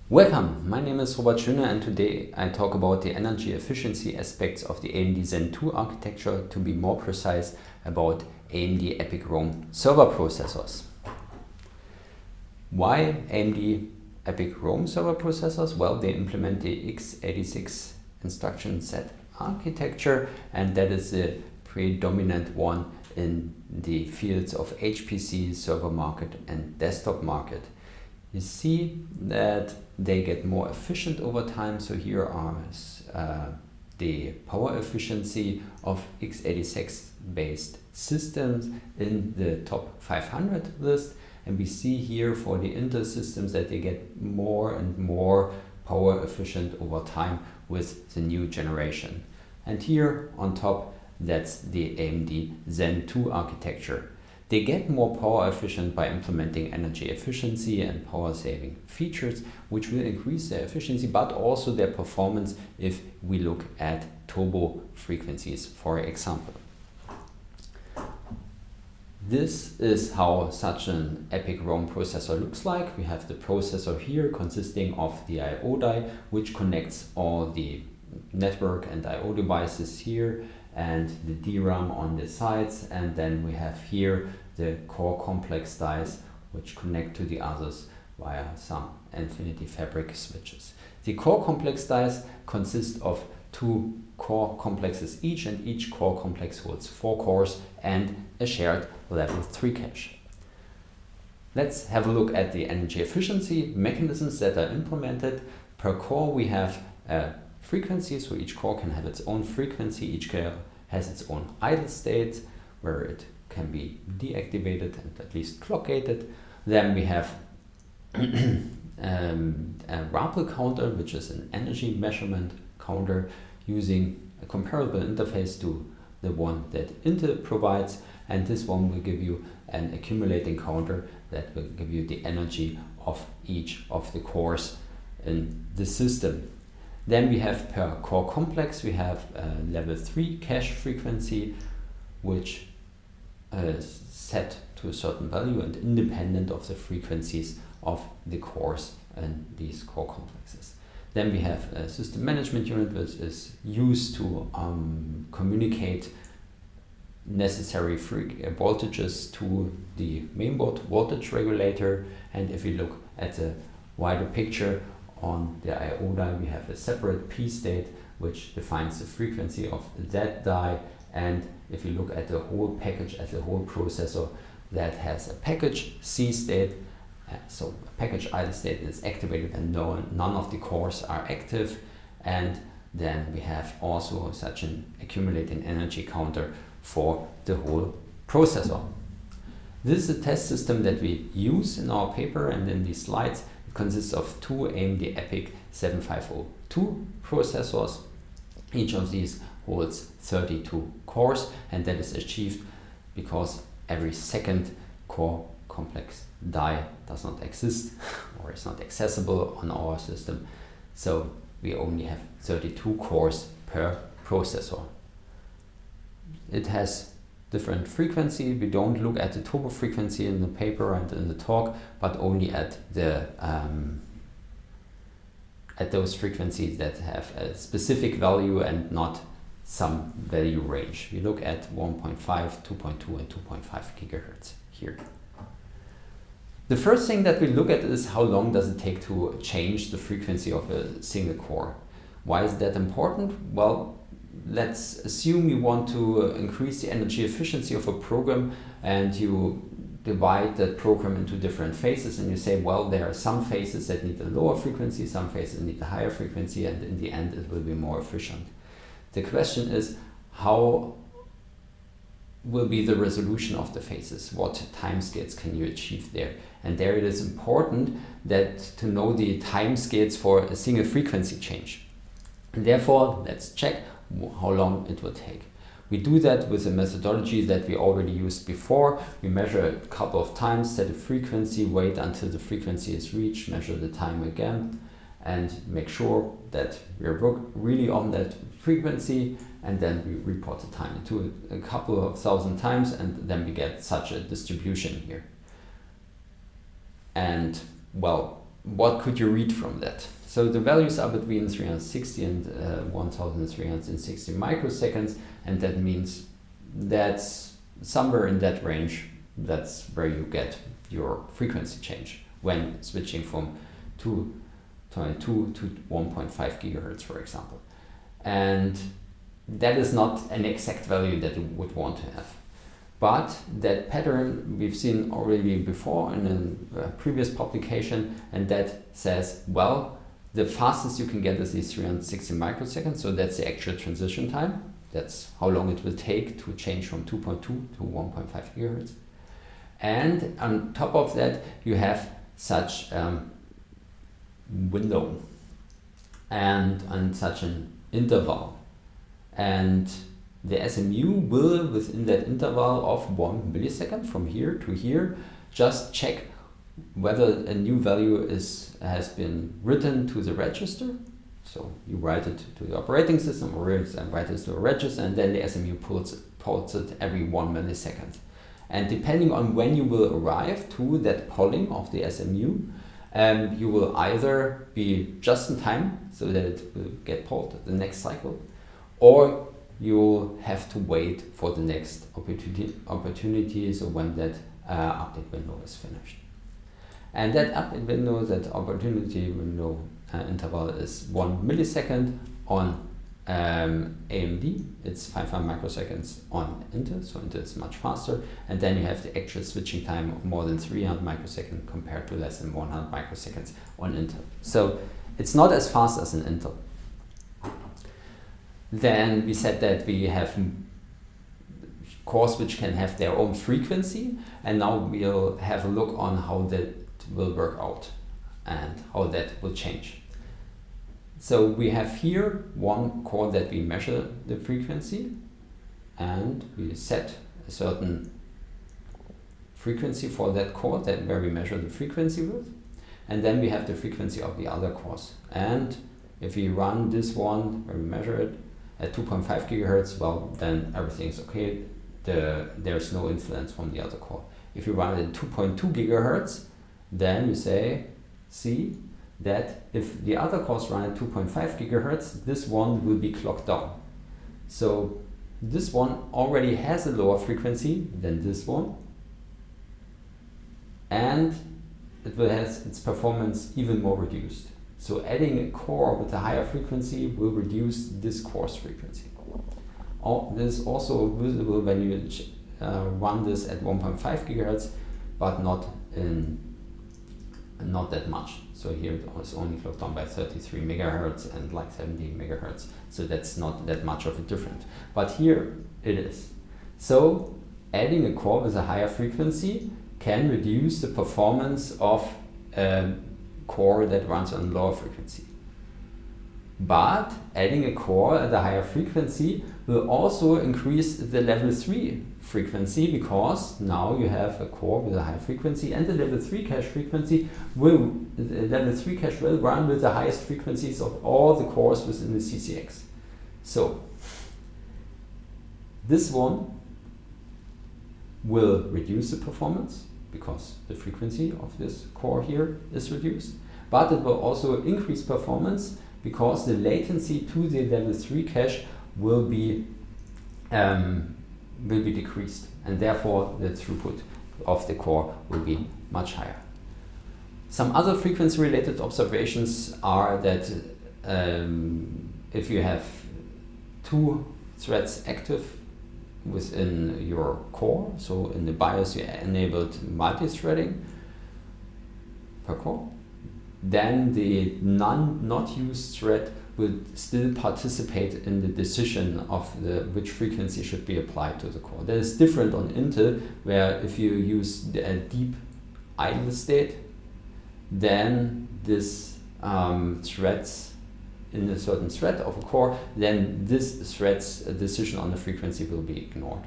Welcome, my name is Robert Schöne and today I talk about the energy efficiency aspects of the AMD Zen 2 architecture, to be more precise about AMD EPYC Rome server processors. Why AMD EPYC Rome server processors? Well, they implement the x86 instruction set architecture, and that is the predominant one in the fields of HPC, server market and desktop market. You see that they get more efficient over time. So here are the power efficiency of x86 based systems in the top 500 list. And we see here for the Intel systems that they get more and more power efficient over time with the new generation. And here on top, that's the AMD Zen 2 architecture. They get more power efficient by implementing energy efficiency and power saving features, which will increase their efficiency, but also their performance if we look at turbo frequencies, for example. This is how such an EPYC Rome processor looks like. We have the processor here consisting of the I/O die, which connects all the network and I/O devices here, and the DRAM on the sides, and then we have here the core complex dies which connect to the others via some Infinity Fabric switches. The core complex dies consist of 2 core complexes each, and each core complex holds 4 cores and a shared level 3 cache. Let's have a look at the energy efficiency mechanisms that are implemented. Per core we have frequency, so each core can have its own frequency, each core has its own idle state where it can be deactivated and at least clock gated. Then we have a RAPL counter, which is an energy measurement counter using a comparable interface to the one that Intel provides, and this one will give you an accumulating counter that will give you the energy of each of the cores in the system. Then we have per core complex, we have level 3 cache frequency, which is set to a certain value and independent of the frequencies of the cores in these core complexes. Then we have a system management unit, which is used to communicate necessary voltages to the mainboard voltage regulator. And if you look at the wider picture, on the I/O die we have a separate P state which defines the frequency of that die, and if you look at the whole package, at the whole processor, that has a package C state, so a package idle state is activated and none of the cores are active, and then we have also such an accumulating energy counter for the whole processor. This is a test system that we use in our paper and in these slides. Consists of 2 AMD EPYC 7502 processors. Each of these holds 32 cores, and that is achieved because every second core complex die does not exist or is not accessible on our system. So we only have 32 cores per processor. It has different frequency. We don't look at the turbo frequency in the paper and in the talk, but only at the at those frequencies that have a specific value and not some value range. We look at 1.5, 2.2 and 2.5 gigahertz here. The first thing that we look at is how long does it take to change the frequency of a single core. Why is that important? Well, let's assume you want to increase the energy efficiency of a program, and you divide that program into different phases, and you say, well, there are some phases that need a lower frequency, some phases need a higher frequency, and in the end it will be more efficient. The question is, how will be the resolution of the phases? What timescales can you achieve there? And there it is important that to know the timescales for a single frequency change. And therefore, let's check how long it will take. We do that with a methodology that we already used before. We measure a couple of times, set a frequency, wait until the frequency is reached, measure the time again, and make sure that we're really on that frequency, and then we report the time. Do it a couple of thousand times, and then we get such a distribution here. And well, what could you read from that? So the values are between 360 and 1360 microseconds, and that means that's somewhere in that range. That's where you get your frequency change when switching from 2.2 to 1.5 gigahertz, for example. And that is not an exact value that you would want to have. But that pattern we've seen already before in a previous publication, and that says, well, the fastest you can get is these 360 microseconds, so that's the actual transition time. That's how long it will take to change from 2.2 to 1.5 gigahertz. And on top of that, you have such window and such an interval. And the SMU will, within that interval of 1 millisecond from here to here, just check whether a new value has been written to the register. So you write it to the operating system, or write it to a register, and then the SMU pulls it every 1 millisecond. And depending on when you will arrive to that polling of the SMU, you will either be just in time, so that it will get polled at the next cycle, or you'll have to wait for the next opportunity, so when that update window is finished. And that update window, that opportunity window interval is 1 millisecond on AMD. It's 500 microseconds on Intel, so Intel is much faster. And then you have the actual switching time of more than 300 microseconds compared to less than 100 microseconds on Intel. So it's not as fast as an Intel. Then we said that we have cores which can have their own frequency, and now we'll have a look on how that will work out and how that will change. So we have here one core that we measure the frequency, and we set a certain frequency for that core where we measure the frequency with, and then we have the frequency of the other cores. And if we run this one where we measure it at 2.5 gigahertz, well, then everything's okay. There's no influence from the other core. If you run it at 2.2 gigahertz, then you see that if the other cores run at 2.5 gigahertz, this one will be clocked down. So this one already has a lower frequency than this one, and it will have its performance even more reduced. So adding a core with a higher frequency will reduce this core's frequency. This is also visible when you run this at 1.5 gigahertz, but not that much. So here it was only clocked down by 33 megahertz and like 70 megahertz. So that's not that much of a difference. But here it is. So adding a core with a higher frequency can reduce the performance of a core that runs on lower frequency. But adding a core at a higher frequency will also increase the level 3 frequency, because now you have a core with a high frequency, and the level 3 cache frequency will run with the highest frequencies of all the cores within the CCX. So this one will reduce the performance because the frequency of this core here is reduced, but it will also increase performance because the latency to the level 3 cache will be decreased, and therefore the throughput of the core will be much higher. Some other frequency related observations are that if you have 2 threads active within your core, so in the BIOS you enabled multi-threading per core, then the not used thread will still participate in the decision of which frequency should be applied to the core. That is different on Intel, where if you use a deep idle state, then this threads in a certain thread of a core, then this thread's decision on the frequency will be ignored.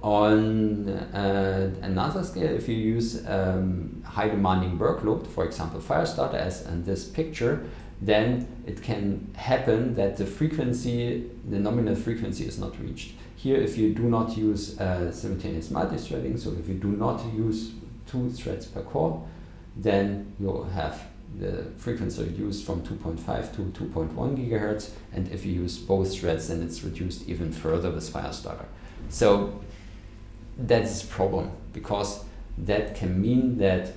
On another scale, if you use high demanding workload, for example Firestarter as in this picture, then it can happen that the nominal frequency is not reached. Here, if you do not use simultaneous multi-threading, so if you do not use 2 threads per core, then you'll have the frequency reduced from 2.5 to 2.1 gigahertz, and if you use both threads, then it's reduced even further with Firestarter. So that's a problem, because that can mean that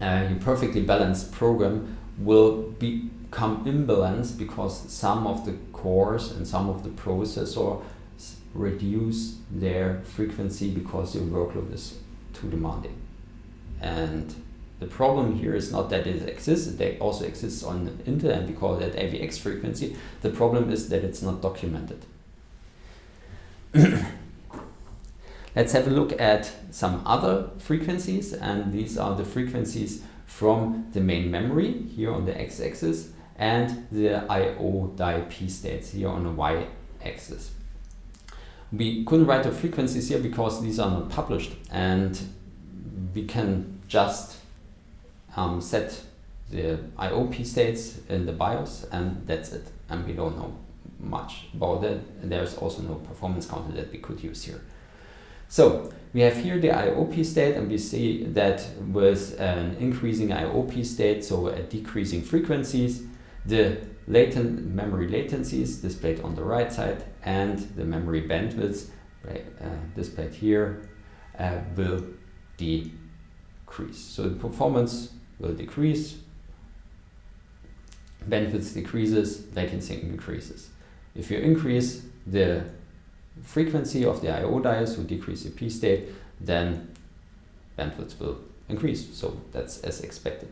your perfectly balanced program will become imbalanced because some of the cores and some of the processors reduce their frequency because your workload is too demanding. And the problem here is not that it exists, it also exists on Intel and we call that AVX frequency. The problem is that it's not documented. Let's have a look at some other frequencies, and these are the frequencies from the main memory here on the x-axis and the I/O die P states here on the y-axis. We couldn't write the frequencies here because these are not published, and we can just set the I/O P states in the BIOS, and that's it. And we don't know much about it. And there's also no performance counter that we could use here. So we have here the I/O P state, and we see that with an increasing I/O P state, so a decreasing frequencies, the latent memory latencies displayed on the right side and the memory bandwidths displayed here will decrease. So the performance will decrease, bandwidth decreases, latency increases. If you increase the frequency of the I/O dies, so decrease the P state, then bandwidth will increase. So that's as expected.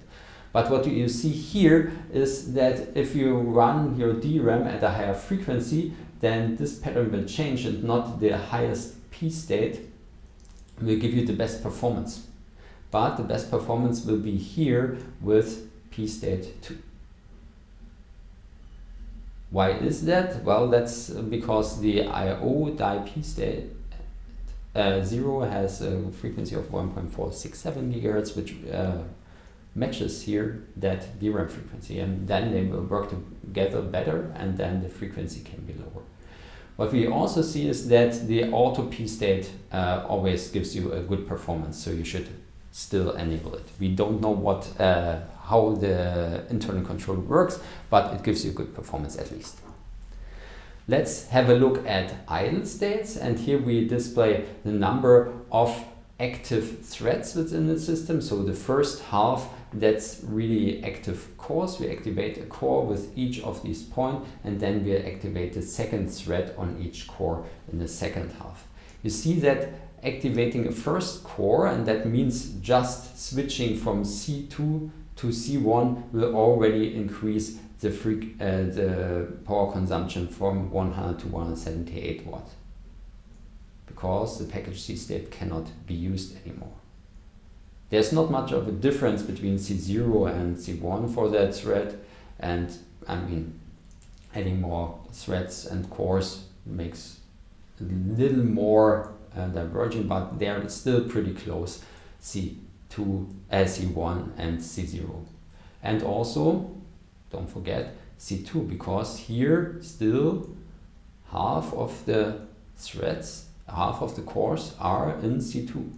But what you see here is that if you run your DRAM at a higher frequency, then this pattern will change, and not the highest P state will give you the best performance. But the best performance will be here with P state 2. Why is that? Well, that's because the I/O die P state 0 has a frequency of 1.467 gigahertz, which matches here that DRAM frequency, and then they will work together better, and then the frequency can be lower. What we also see is that the auto P state always gives you a good performance, so you should still enable it. We don't know what how the internal control works, but it gives you good performance at least. Let's have a look at idle states, and here we display the number of active threads within the system. So the first half, that's really active cores. We activate a core with each of these points, and then we activate the second thread on each core in the second half. You see that activating a first core, and that means just switching from C2 to C1, will already increase the power consumption from 100 to 178 watts, because the package C state cannot be used anymore. There's not much of a difference between C0 and C1 for that thread, and I mean, adding more threads and cores makes a little more divergent, but they're still pretty close, C2, C1 and C0. And also, don't forget C2, because here still half of the threads, half of the cores are in C2.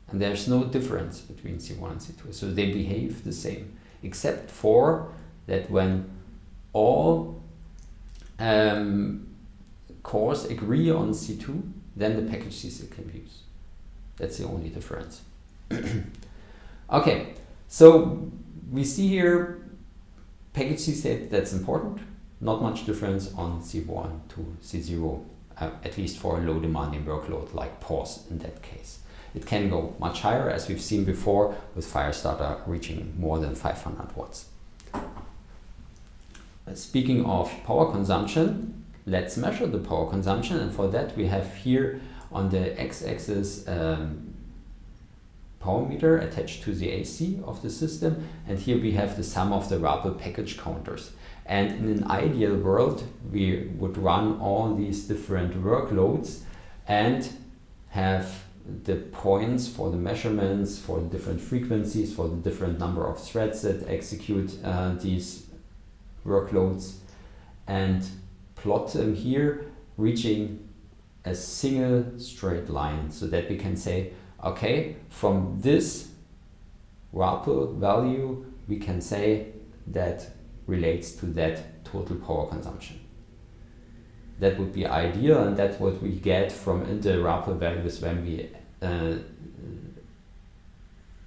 And there's no difference between C1 and C2, so they behave the same, except for that when all cores agree on C2, then the package C state can be used. That's the only difference. Okay, so we see here package C state, that's important. Not much difference on C1 to C0, at least for a low demanding workload like pause in that case. It can go much higher, as we've seen before, with Firestarter reaching more than 500 watts. Speaking of power consumption, let's measure the power consumption, and for that we have here on the x-axis power meter attached to the AC of the system, and here we have the sum of the RAPL package counters. And in an ideal world, we would run all these different workloads and have the points for the measurements, for the different frequencies, for the different number of threads that execute these workloads, and plot them here, reaching a single straight line, so that we can say, okay, from this RAPL value we can say that relates to that total power consumption. That would be ideal, and that's what we get from inter-RAPL values when we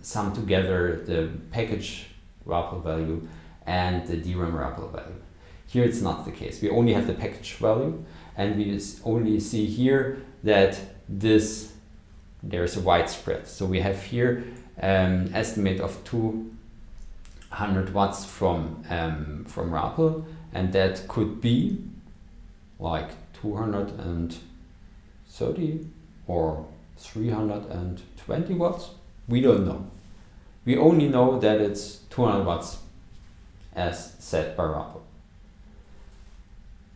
sum together the package RAPL value and the DRAM RAPL value. Here it's not the case. We only have the package value, and we only see here that there's a widespread. So we have here an estimate of 200 watts from RAPL, and that could be like 230 or 320 watts. We don't know. We only know that it's 200 watts as set by RAPL.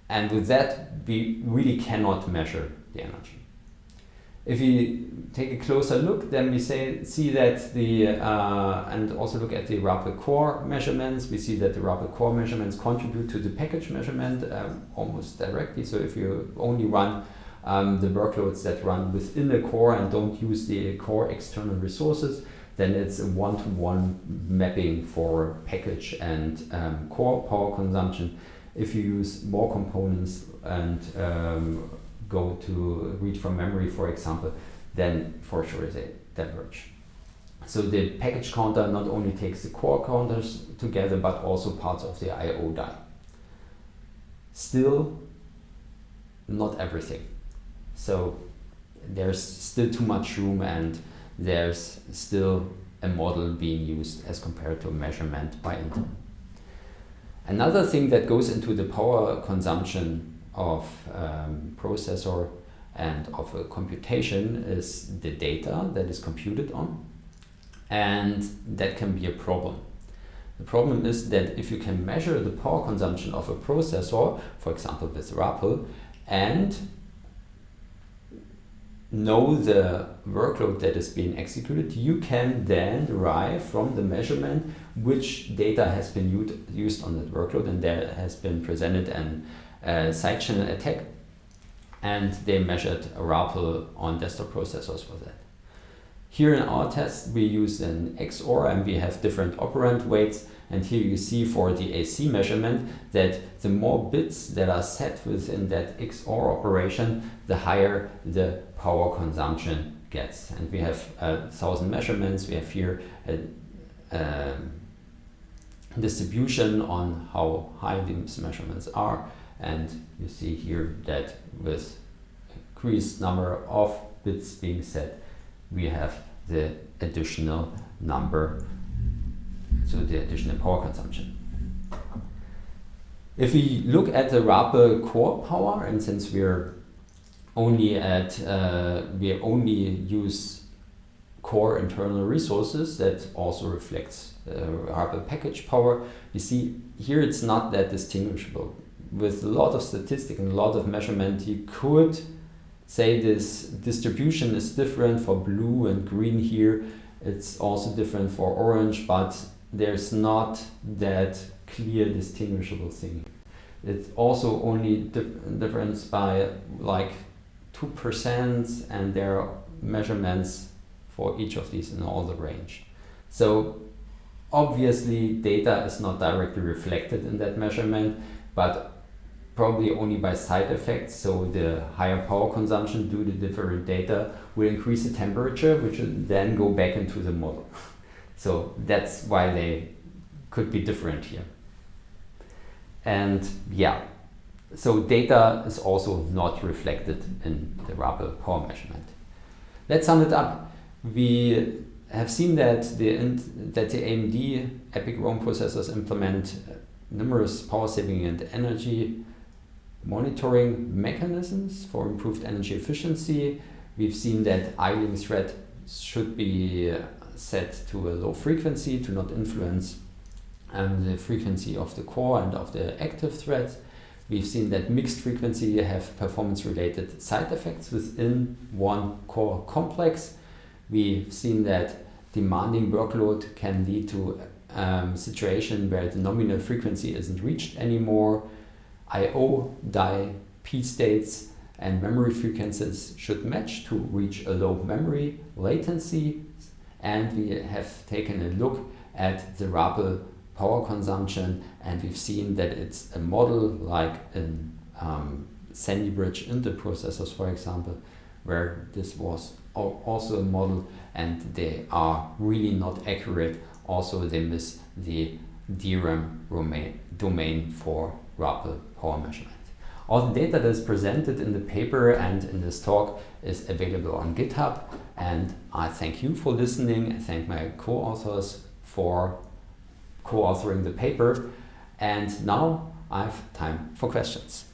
And with that, we really cannot measure the energy. If we take a closer look, then we see that and also look at the RAPL core measurements, we see that the RAPL core measurements contribute to the package measurement almost directly. So if you only run the workloads that run within the core and don't use the core external resources, then it's a one-to-one mapping for package and core power consumption. If you use more components and go to read from memory, for example, then for sure they diverge. So the package counter not only takes the core counters together, but also parts of the I/O die. Still, not everything. So there's still too much room, and there's still a model being used as compared to a measurement by Intel. Another thing that goes into the power consumption of processor and of a computation is the data that is computed on, and that can be a problem. The problem is that if you can measure the power consumption of a processor, for example with RAPL, and know the workload that is being executed, you can then derive from the measurement which data has been used on that workload, and there has been presented an side channel attack, and they measured a RAPL on desktop processors for that. Here in our test we use an XOR, and we have different operand weights, and here you see for the AC measurement that the more bits that are set within that XOR operation, the higher the power consumption gets. And we have 1,000 measurements. We have here a distribution on how high these measurements are, and you see here that with increased number of bits being set, we have the additional number, so the additional power consumption. If we look at the RAPL core power, and since we're only we only use core internal resources, that also reflects RAPL package power. You see here it's not that distinguishable. With a lot of statistics and a lot of measurement, you could say this distribution is different for blue and green here. It's also different for orange, but there's not that clear distinguishable thing. It's also only difference by like 2%, and there are measurements for each of these in all the range. So obviously data is not directly reflected in that measurement, but probably only by side effects. So the higher power consumption due to different data will increase the temperature, which will then go back into the model. So that's why they could be different here. And yeah, so data is also not reflected in the RAPL power measurement. Let's sum it up. We have seen that the AMD EPYC Rome processors implement numerous power saving and energy monitoring mechanisms for improved energy efficiency. We've seen that idling thread should be set to a low frequency to not influence the frequency of the core and of the active threads. We've seen that mixed frequency have performance-related side effects within one core complex. We've seen that demanding workload can lead to a situation where the nominal frequency isn't reached anymore. I/O die P states and memory frequencies should match to reach a low memory latency. And we have taken a look at the RAPL power consumption, and we've seen that it's a model like in Sandy Bridge Intel processors, for example, where this was also a model, and they are really not accurate. Also, they miss the DRAM domain for rapid power measurement. All the data that is presented in the paper and in this talk is available on GitHub, and I thank you for listening. I thank my co-authors for co-authoring the paper, and now I have time for questions.